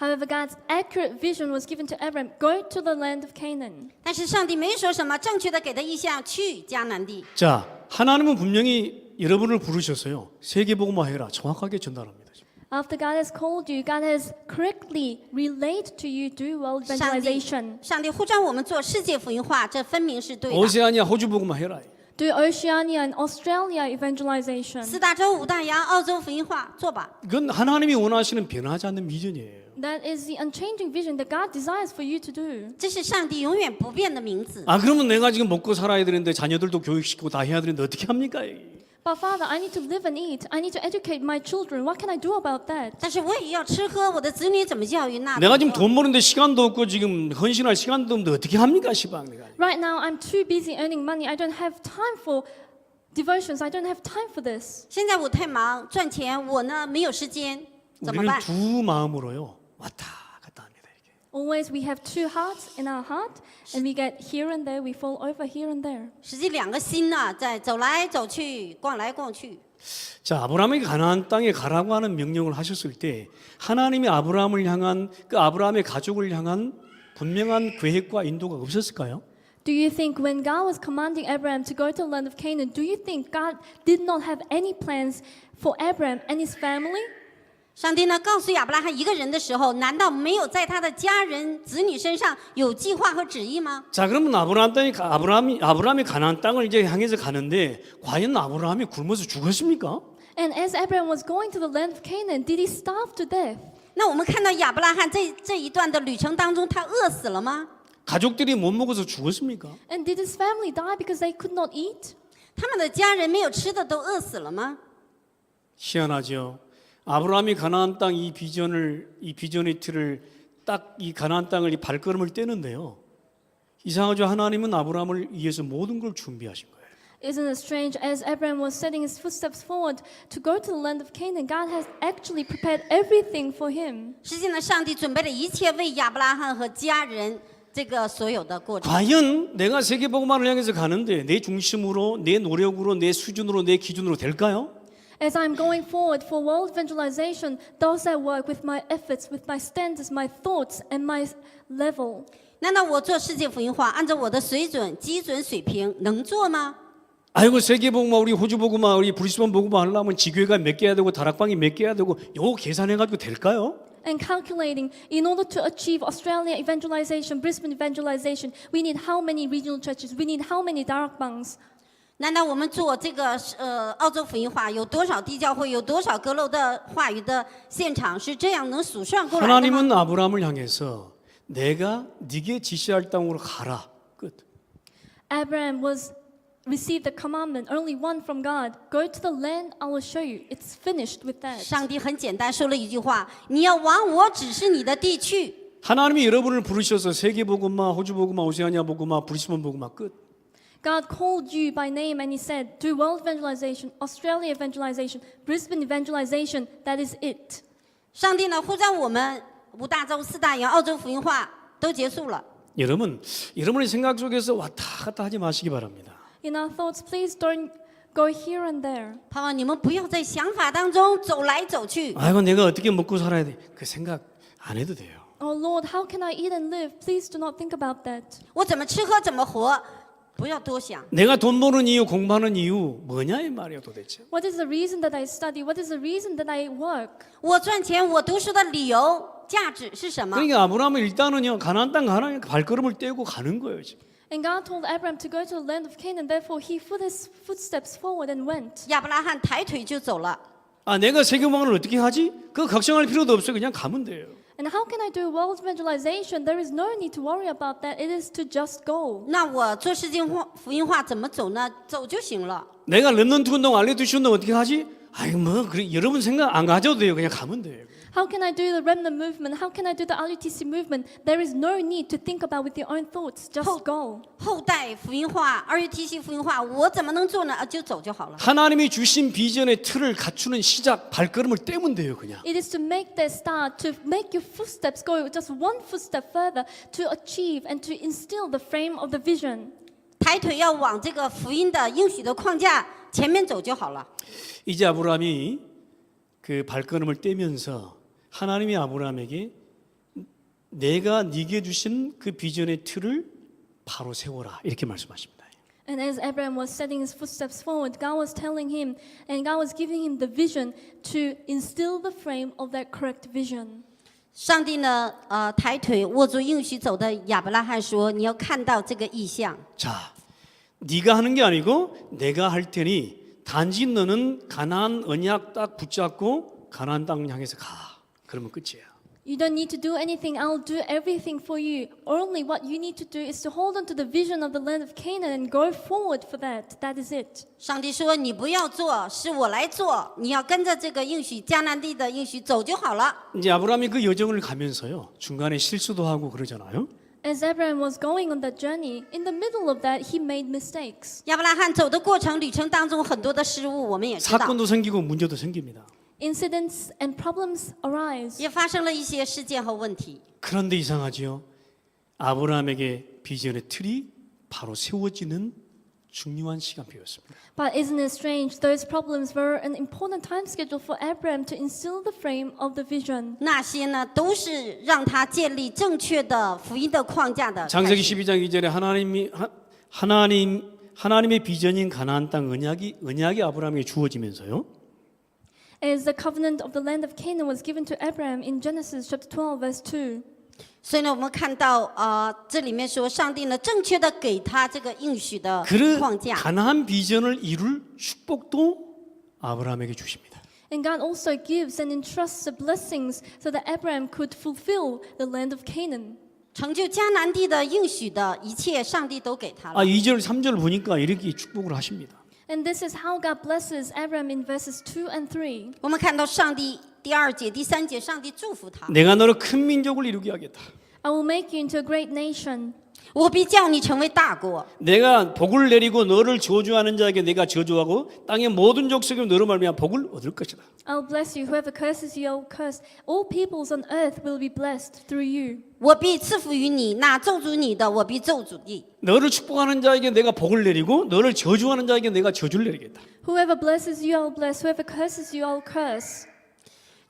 However, God's accurate vision was given to Abraham, go to the land of Canaan. 但是上帝没说什么，正确的给他意向去迦南地。 자, 하나님은 분명히 여러분을 부르셨어요. 세계복음화해라. 정확하게 전달합니다. After God has called you, God has correctly relayed to you, do world 上帝 evangelization. 上帝呼召我们做世界福音化，这分明是对的。 오세아니아 호주 복음화해라. Do Oceania and Australia evangelization. 四大洲、五大洋、澳洲福音化，做吧。 그건 하나님이 원하시는 변하지 않는 비전이에요. That is the unchanging vision that God desires for you to do. 这是上帝永远不变的名字。 아 그러면 내가 지금 먹고 살아야 되는데 자녀들도 교육시키고 다 해야 되는데 어떻게 합니까? But Father, I need to live and eat. I need to educate my children. What can I do about that? 但是我也要吃喝，我的子女怎么教育？那 내가 怎 지금 么做 돈 버는데 시간도 없고 지금 헌신할 시간도 없는데 어떻게 합니까, 시방 내가? Right now, I'm too busy earning money. I don't have time for devotions. I don't have time for this. 现在我太忙赚钱，我呢没有时间，怎么 우리는 办？ 두 마음으로요 왔다 갔다 합니다. 이게. Always we have two hearts in our heart, and we get here and there, we fall over here and there. 实际两个心呢，在走来走去，逛来逛去。 자, 아브라함에게 가나안 땅에 가라고 하는 명령을 하셨을 때 하나님이 아브라함을 향한 그 아브라함의 가족을 향한 분명한 계획과 인도가 없었을까요? Do you think when God was commanding Abraham to go to the land of Canaan, do you think God did not have any plans for Abraham and his family? 上帝呢告诉亚伯拉罕一个人的时候，难道没有在他的家人子女身上有计划和旨意吗？ 자, 그러면 아브라함이 가나안 땅을 이제 향해서 가는데 과연 아브라함이 굶어서 죽었습니까? And as Abraham was going to the land of Canaan, did he starve to death? 那我们看到亚伯拉罕这一段的旅程当中，他饿死了吗？ 가족들이 못 먹어서 죽었습니까? And did his family die because they could not eat? 他们的家人没有吃的都饿死了吗？ 희한하죠. 아브라함이 가나안 땅 이 비전의 틀을 딱 이 가나안 땅을 이 발걸음을 떼는데요. 이상하죠. 하나님은 아브라함을 위해서 모든 걸 준비하신 거예요. Isn't it strange? As Abraham was setting his footsteps forward to go to the land of Canaan, God has actually prepared everything for him. 实际呢，上帝准备了一切为亚伯拉罕和家人这个所有的过程。 과연 내가 세계복음화를 향해서 가는데 내 중심으로, 내 노력으로, 내 수준으로, 내 기준으로 될까요? As I'm going forward for world evangelization, does that work with my efforts, with my standards, my thoughts, and my level? 难道我做世界福音化，按照我的水准、基准水平能做吗？ 아이고 세계복음화 우리 호주복음화 우리 브리스번 복음화 하려면 지교회가 몇 개 해야 되고 다락방이 몇 개 해야 되고 요거 계산해가지고 될까요? And calculating, in order to achieve Australia evangelization, Brisbane evangelization, we need how many regional churches, we need how many darakbangs. 难道我们做这个澳洲福音化有多少地教会，有多少阁楼的话语的现场是这样能数算过来的吗？ 하나님은 아브라함을 향해서 내가 네게 지시할 땅으로 가라. 끝. Abraham received the commandment, only one from God. Go to the land I will show you. It's finished with that. 上帝很简单说了一句话：你要往我指示你的地去。 하나님이 여러분을 부르셔서 세계복음화, 호주복음화, 오세아니아 복음화, 브리스번 복음화 끝. God called you by name and He said, do world evangelization, Australia evangelization, Brisbane evangelization. That is it. 上帝呢呼召我们五大洲、四大洋、澳洲福音化都结束了。 여러분의 생각 속에서 왔다 갔다 하지 마시기 바랍니다. In our thoughts, please don't go here and there. 盼望你们不要在想法当中走来走去。 아이고 내가 어떻게 먹고 살아야 돼? 그 생각 안 해도 돼요. Oh Lord, how can I eat and live? Please do not think about that. 我怎么吃喝怎么活，不要多想。 내가 돈 버는 이유, 공부하는 이유 뭐냐 이 말이에요 도대체. What is the reason that I study? What is the reason that I work? 我赚钱，我读书的理由、价值是什么？ 그러니까 아브라함은 일단은요 가나안 땅 가나안 발걸음을 떼고 가는 거예요 지금. And God told Abraham to go to the land of Canaan. Therefore, he put his footsteps forward and went. 亚伯拉罕抬腿就走了。 아 내가 세계복음화를 어떻게 하지? 그거 걱정할 필요도 없어요. 그냥 가면 돼요. And how can I do world evangelization? There is no need to worry about that. It is to just go. 那我做世界福音化怎么走呢？走就行了。 내가 렘넌트 운동, 알레투시 운동 어떻게 하지? 아이 뭐 그래 여러분 생각 안 가져도 돼요. 그냥 가면 돼요. How can I do the remnant movement? How can I do the RUTC movement? There is no need to think about with your own thoughts. Just go. 后代福音化、RUTC福音化，我怎么能做呢？就走就好了。 하나님이 주신 비전의 틀을 갖추는 시작 발걸음을 떼면 돼요. 그냥. It is to make that start, to make your footsteps go just one footstep further, to achieve and to instill the frame of the vision. 抬腿要往这个福音的应许的框架前面走就好了。 이제 아브라함이 그 발걸음을 떼면서 하나님이 아브라함에게 내가 네게 주신 그 비전의 틀을 바로 세워라 이렇게 말씀하십니다. And as Abraham was setting his footsteps forward, God was telling him, and God was giving him the vision to instill the frame of that correct vision. 上帝呢，抬腿握住应许走的亚伯拉罕说：“你要看到这个意象。 자, 네가 하는 게 아니고 내가 할 테니 단지 너는 가나안 언약 딱 붙잡고 가나안 땅 향해서 가. 그러면 끝이야. You don't need to do anything. I'll do everything for you. Only what you need to do is to hold on to the vision of the land of Canaan and go forward for that. That is it. 上帝说：“你不要做，是我来做。你要跟着这个应许迦南地的应许走就好了。 이제 아브라함이 그 여정을 가면서요. 중간에 실수도 하고 그러잖아요. As Abraham was going on that journey, in the middle of that, he made mistakes. 亚伯拉罕走的过程旅程当中，很多的失误，我们也知道。 사건도 생기고 문제도 생깁니다. incidents and problems arise. 也发生了一些事件和问题。 그런데 이상하지요. 아브라함에게 비전의 틀이 바로 세워지는 중요한 시간표였습니다. But isn't it strange? Those problems were an important time schedule for Abraham to instill the frame of the vision. 那些呢，都是让他建立正确的福音的框架的开 창세기 始。 12장 2절에 하나님의 비전인 가나안 땅 언약이 아브라함에게 주어지면서요. As the covenant of the land of Canaan was given to Abraham in Genesis chapter 12, verse 2. 所以呢，我们看到这里面说，上帝呢正确的给他这个应许的 그 框架， 가나안 비전을 이룰 축복도 아브라함에게 주십니다. And God also gives and entrusts the blessings so that Abraham could fulfill the land of Canaan. 成就迦南地的应许的一切，上帝都给他了。 2절, 3절 보니까 이렇게 축복을 하십니다. And this is how God blesses Abraham in verses 2 and 3. 我们看到上帝第2节、第3节，上帝祝福他， 내가 너를 큰 민족을 이루게 하겠다. I will make you into a great nation. 我必叫你成为大国。 내가 복을 내리고 너를 저주하는 자에게 내가 저주하고 땅의 모든 족속이 너로 말미암아 복을 얻을 것이다. I'll bless you. Whoever curses you, I'll curse. All peoples on earth will be blessed through you. 我必赐福于你，那咒诅你的，我必咒诅你。 너를 축복하는 자에게 내가 복을 내리고 너를 저주하는 자에게 내가 저주를 내리겠다. Whoever blesses you, I'll bless. Whoever curses you, I'll curse.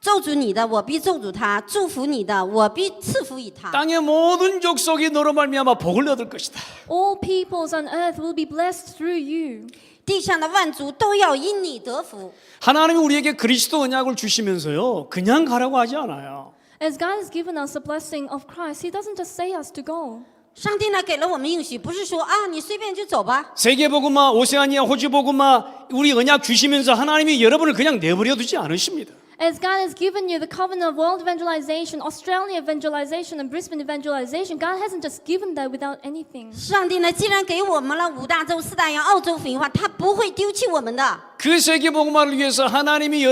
咒诅你的，我必咒诅他；祝福你的，我必赐福于他。 땅의 모든 족속이 너로 말미암아 복을 얻을 것이다. All peoples on earth will be blessed through you. 地上的万族都要因你得福。 하나님이 우리에게 그리스도 언약을 주시면서요. 그냥 가라고 하지 않아요. As God has given us the blessing of Christ, He doesn't just say us to go. 上帝呢给了我们应许，不是说啊你随便就走吧。 세계복음화, 오세아니아, 호주복음화 우리 언약 주시면서 하나님이 여러분을 그냥 내버려 두지 않으십니다. As God has given you the covenant of world evangelization, Australia evangelization, and Brisbane evangelization, God hasn't just given that without anything. 上帝呢既然给我们了5大洲、4大洋、澳洲福音化，他不会丢弃我们的。 그 세계복음화를 위해서 하나님이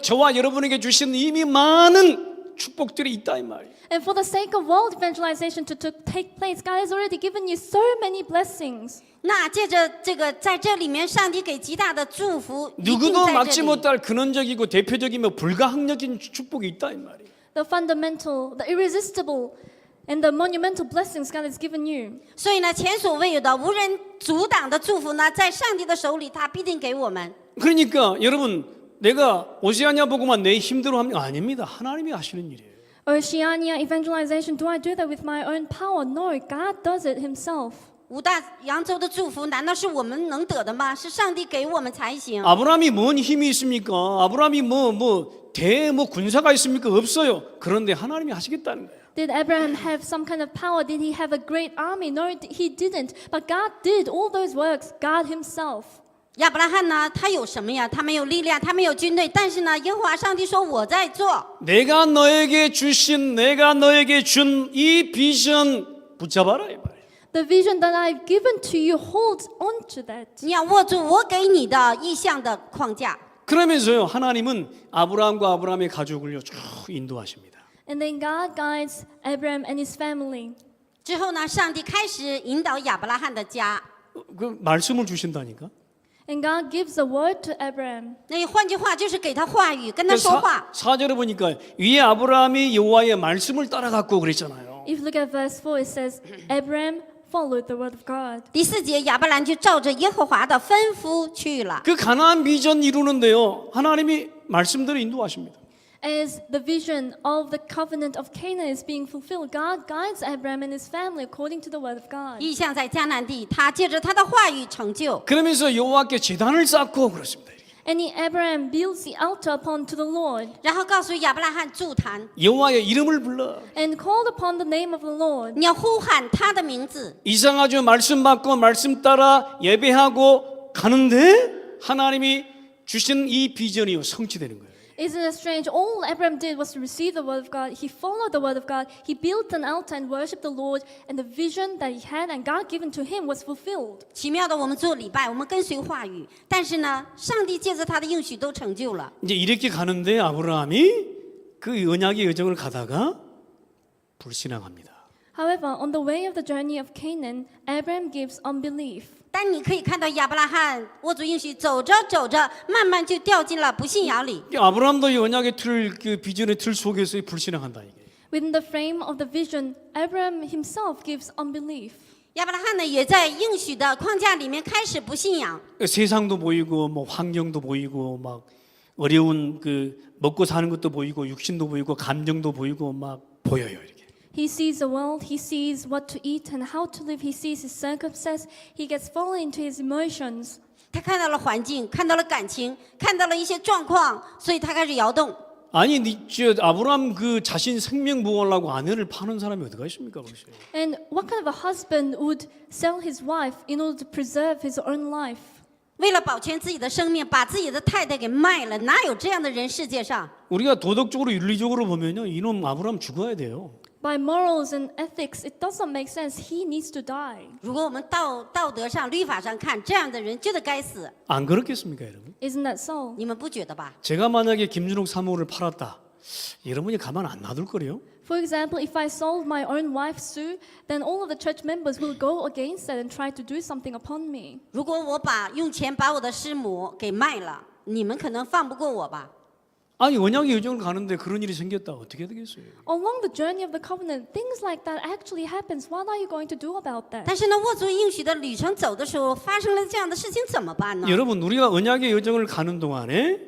저와 여러분에게 주신 이미 많은 축복들이 있다 이 말이에요. And for the sake of world evangelization to take place, God has already given you so many blessings. 那借着这个，在这里面，上帝给极大的祝福，一定 누구도 在 막지 这里。 못할 근원적이고 대표적이며 불가항력인 축복이 있다 이 말이에요. The fundamental, the irresistible, and the monumental blessings God has given you. 所以呢，前所未有的、无人阻挡的祝福呢，在上帝的手里，他必定给我们。 그러니까 여러분 내가 오세아니아 복음만 내 힘대로 하는 거 아닙니다. 하나님이 하시는 일이에요. Oceania evangelization, do I do that with my own power? No, God does it Himself. 5大洋洲的祝福，难道是我们能得的吗？是上帝给我们才行。 아브라함이 뭔 힘이 있습니까? 아브라함이 뭐 군사가 있습니까? 없어요. 그런데 하나님이 하시겠다는 거예요. Did Abraham have some kind of power? Did he have a great army? No, he didn't. But God did all those works, God Himself. 亚伯拉罕呢，他有什么呀？他没有力量，他没有军队，但是呢，耶和华上帝说我在做。 내가 너에게 준 이 비전 붙잡아라 이 말이에요. The vision that I've given to you, hold on to that. 你要握住我给你的意象的框架。 그러면서요 하나님은 아브라함과 아브라함의 가족을요 쭉 인도하십니다. And then God guides Abraham and his family. 之后呢，上帝开始引导亚伯拉罕的家。 그 말씀을 주신다니까. And God gives a word to Abraham. 那换句话就是给他话语，跟他说话。 4절에 보니까 위에 아브라함이 여호와의 말씀을 따라갔고 그랬잖아요. If you look at verse 4, it says, Abraham followed the word of God. 第4节，亚伯兰就照着耶和华的吩咐去了。 그 가나안 비전 이루는데요 하나님이 말씀대로 인도하십니다. As the vision of the covenant of Canaan is being fulfilled, God guides Abraham and his family according to the word of God. 意象在迦南地，他借着他的话语成就。 그러면서 여호와께 제단을 쌓고 그렇습니다. And Abraham builds the altar upon to the Lord 然后告诉亚伯拉罕筑坛， 여호와의 이름을 불러. and called upon the name of the Lord. 你要呼喊他的名字。 이상하죠. 말씀 받고 말씀 따라 예배하고 가는데 하나님이 주신 이 비전이 성취되는 거예요. Isn't it strange? All Abraham did was to receive the word of God. He followed the word of God. He built an altar and worshipped the Lord. And the vision that he had and God given to him was fulfilled. 奇妙的，我们做礼拜，我们跟随话语，但是呢，上帝借着他的应许都成就了。 이제 이렇게 가는데 아브라함이 그 언약의 여정을 가다가 불신앙합니다. However, on the way of the journey of Canaan, Abraham gives unbelief. 但你可以看到亚伯拉罕握住应许，走着走着，慢慢就掉进了不信仰里。 아브라함도 이 언약의 틀, 그 비전의 틀 속에서 불신앙한다 이게. Within the frame of the vision, Abraham himself gives unbelief. 亚伯拉罕呢，也在应许的框架里面开始不信仰。 세상도 보이고 뭐 환경도 보이고 막 어려운 그 먹고 사는 것도 보이고 육신도 보이고 감정도 보이고 막 보여요 이렇게. He sees the world, he sees what to eat and how to live, he sees his circumstances, he gets fallen into his emotions. 他看到了环境，看到了感情，看到了一些状况，所以他开始摇动。 아니 저 아브라함 그 자신 생명 보호하려고 아내를 파는 사람이 어디가 있습니까 벌써. And what kind of a husband would sell his wife in order to preserve his own life? 为了保全自己的生命，把自己的太太给卖了，哪有这样的人？世界上， 우리가 도덕적으로 윤리적으로 보면요 이놈 아브라함 죽어야 돼요. By morals and ethics, it doesn't make sense. He needs to die. 如果我们道德上、律法上看，这样的人就得该死。 안 그렇겠습니까 여러분? Isn't that so? 你们不觉得吧？ 제가 만약에 김준욱 사모를 팔았다. 여러분이 가만 안 놔둘 거래요. For example, if I sold my own wife Sue, then all of the church members will go against that and try to do something upon me. 如果我用钱把我的师母给卖了，你们可能放不过我吧？ 아니 언약의 여정을 가는데 그런 일이 생겼다 어떻게 되겠어요? Along the journey of the covenant, things like that actually happens. What are you going to do about that? 但是呢，握住应许的旅程走的时候，发生了这样的事情怎么办呢？ 여러분 우리가 언약의 여정을 가는 동안에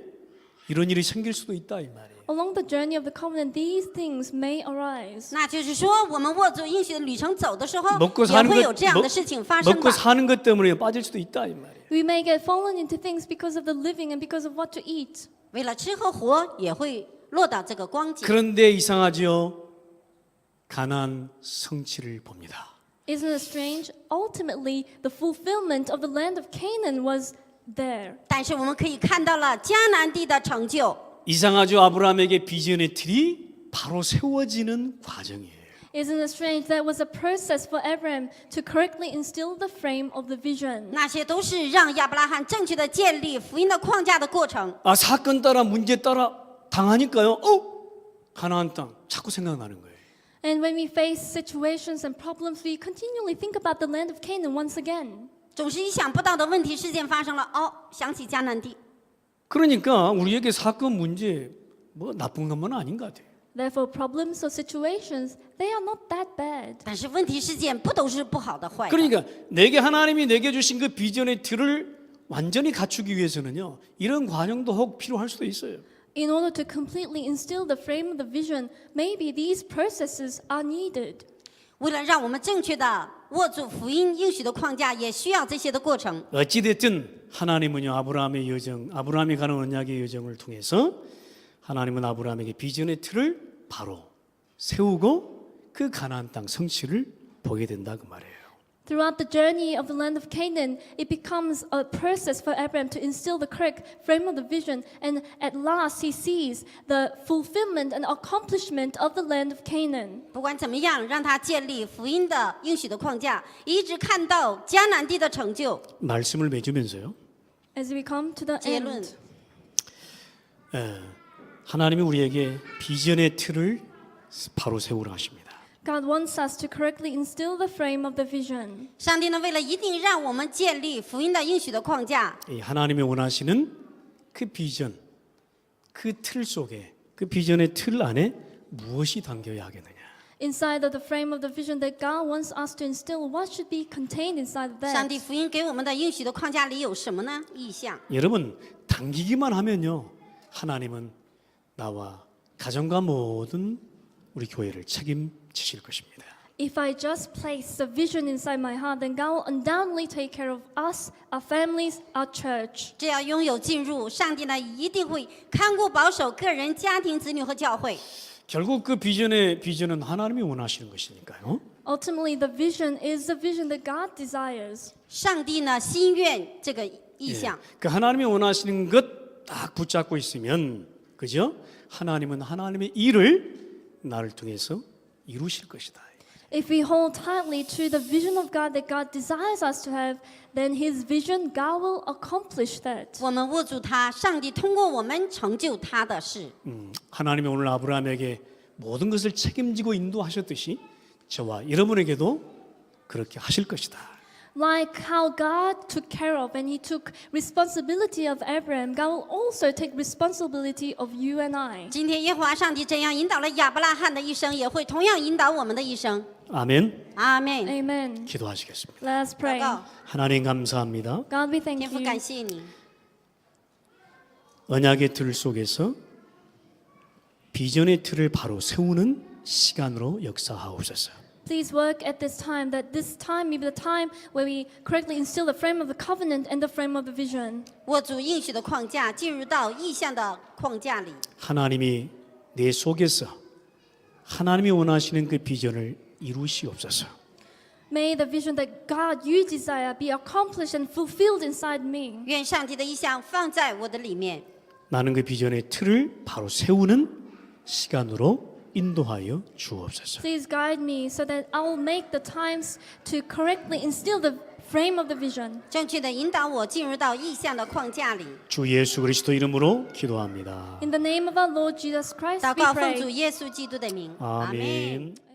이런 일이 생길 수도 있다 이 말이에요. Along the journey of the covenant, these things may arise. 那就是说，我们握住应许的旅程走的时候， 먹고 也 사는 会有 것 这样的事情发生 먹고 吧？ 사는 것 때문에 빠질 수도 있다 이 말이에요. We may get fallen into things because of the living and because of what to eat. 为了吃和活，也会落到这个光景。 그런데 이상하지요. 가나안 성취를 봅니다. Isn't it strange? Ultimately, the fulfillment of the land of Canaan was there. 但是我们可以看到了迦南地的成就。 이상하죠. 아브라함에게 비전의 틀이 바로 세워지는 과정이에요. Isn't it strange? That was a process for Abraham to correctly instill the frame of the vision. 那些都是让亚伯拉罕正确的建立福音的框架的过程。 아 사건 따라 문제 따라 당하니까요. 가나안 땅 자꾸 생각나는 거예요. And when we face situations and problems, we continually think about the land of Canaan once again. 总是意想不到的问题事件发生了，想起迦南地。 그러니까 우리에게 사건 문제 뭐 나쁜 것만 아닌 것 같아요. Therefore, problems or situations, they are not that bad. 但是问题事件不都是不好的坏的。 그러니까 내게 하나님이 내게 주신 그 비전의 틀을 완전히 갖추기 위해서는요. 이런 과정도 혹 필요할 수도 있어요. In order to completely instill the frame of the vision, maybe these processes are needed. 为了让我们正确的握住福音应许的框架，也需要这些的过程。 어찌됐든 하나님은요. 아브라함의 여정, 아브라함이 가는 언약의 여정을 통해서 하나님은 아브라함에게 비전의 틀을 바로 세우고 그 가나안 땅 성취를 보게 된다 그 말이에요. Throughout the journey of the land of Canaan, it becomes a process for Abraham to instill the correct frame of the vision, and at last he sees the fulfillment and accomplishment of the land of Canaan. 不管怎么样，让他建立福音的应许的框架，一直看到迦南地的成就。 말씀을 맺으면서요. As we come to the 结论 end, 하나님이 우리에게 비전의 틀을 바로 세우라 하십니다. God wants us to correctly instill the frame of the vision. 上帝呢，为了一定让我们建立福音的应许的框架， 이 하나님이 원하시는 그 비전, 그 틀 속에 그 비전의 틀 안에 무엇이 담겨야 하겠느냐? Inside of the frame of the vision that God wants us to instill, what should be contained inside of 上 that? 帝福音给我们的应许的框架里有什么呢？意象。 여러분 당기기만 하면요, 하나님은 나와 가정과 모든 우리 교회를 책임지실 것입니다. If I just place the vision inside my heart, then God will undoubtedly take care of us, our families, our church. 只要拥有进入，上帝呢一定会看顾保守个人、家庭、子女和教会。 결국 그 비전은 하나님이 원하시는 것이니까요. Ultimately, the vision is the vision that God desires. 上帝呢心愿这个意 예, 象， 그 하나님이 원하시는 것 딱 붙잡고 있으면, 그죠? 하나님은 하나님의 일을 나를 통해서 이루실 것이다. If we hold tightly to the vision of God that God desires us to have, then His vision, God will accomplish that. 我们握住它，上帝通过我们成就他的事。 하나님이 오늘 아브라함에게 모든 것을 책임지고 인도하셨듯이 저와 여러분에게도 그렇게 하실 것이다. Like how God took care of and He took responsibility of Abraham, God will also take responsibility of you and I. 今天耶和华上帝怎样引导了亚伯拉罕的一生，也会同样引导我们的一生。 아멘. 阿门。 Amen. 기도하시겠습니다. Let's 祷 pray. 告， 하나님 감사합니다. God, we thank 天父 you. 感谢你， 언약의 틀 속에서 비전의 틀을 바로 세우는 시간으로 역사하옵소서. Please work at this time, that this time may be the time where we correctly instill the frame of the covenant and the frame of the vision. 握住应许的框架，进入到意象的框架里。 하나님이 내 속에서 하나님이 원하시는 그 비전을 이루시옵소서. May the vision that God you desire be accomplished and fulfilled inside me. 愿上帝的意象放在我的里面， 나는 그 비전의 틀을 바로 세우는 시간으로 인도하여 주옵소서. Please guide me so that I will make the times to correctly instill the frame of the vision. 正确的引导我进入到意象的框架里。 주 예수 그리스도 이름으로 기도합니다. In the name of our Lord Jesus Christ, 祷 we 告奉主 pray. 耶稣基督的名，阿门。 아멘.